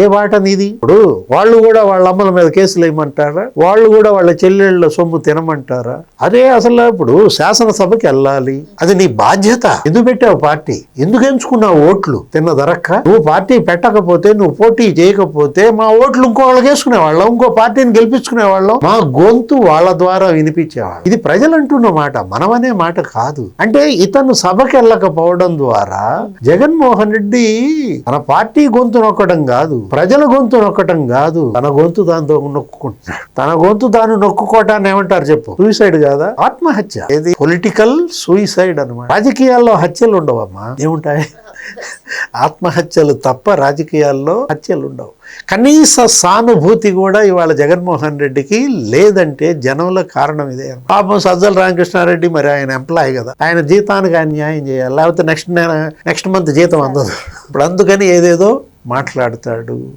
ఏ వాట నీది? ఇప్పుడు వాళ్ళు కూడా వాళ్ళ అమ్మల మీద కేసులు వేయమంటారా? వాళ్ళు కూడా వాళ్ళ చెల్లెళ్ళ సొమ్ము తినమంటారా? అదే అసలు ఇప్పుడు శాసనసభకి వెళ్ళాలి, అది నీ బాధ్యత. ఎందుకు పెట్టావు పార్టీ? ఎందుకు ఎంచుకున్నావు ఓట్లు? తిన్న దొరక్క నువ్వు పార్టీ పెట్టకపోతే, నువ్వు పోటీ చేయకపోతే మా ఓట్లు ఇంకో వాళ్ళకి వేసుకునేవాళ్ళం, ఇంకో పార్టీని గెలిపించుకునేవాళ్ళం, మా గొంతు వాళ్ళ ద్వారా వినిపించేవాళ్ళం. ఇది ప్రజలు అంటున్న మాట, మనమనే మాట కాదు. అంటే ఇతను సభకి వెళ్ళకపోవడం ద్వారా జగన్మోహన్ రెడ్డి తన పార్టీ గొంతు నొక్కడం కాదు, ప్రజల గొంతు నొక్కడం కాదు, తన గొంతు దాంతో నొక్కుంటున్నాడు. తన గొంతు తాను నొక్కుకోవటాన్ని ఏమంటారు చెప్పు? సూసైడ్ కాదా? ఆత్మహత్య. ఇది పొలిటికల్ సూసైడ్ అన్నమాట. రాజకీయాల్లో హత్యలు ఉండవమ్మా, ఏముంటాయి? ఆత్మహత్యలు తప్ప రాజకీయాల్లో హత్యలు ఉండవు. కనీస సానుభూతి కూడా ఇవాళ జగన్మోహన్ రెడ్డికి లేదంటే జనంలో కారణం ఇదే. పాపం సజ్జల రామకృష్ణారెడ్డి మరి ఆయన ఎంప్లాయ్ కదా, ఆయన జీతానికి ఆయన న్యాయం చేయాలి, లేకపోతే నెక్స్ట్ మంత్ జీతం అందదు. ఇప్పుడు అందుకని ఏదేదో మాట్లాడతాడు.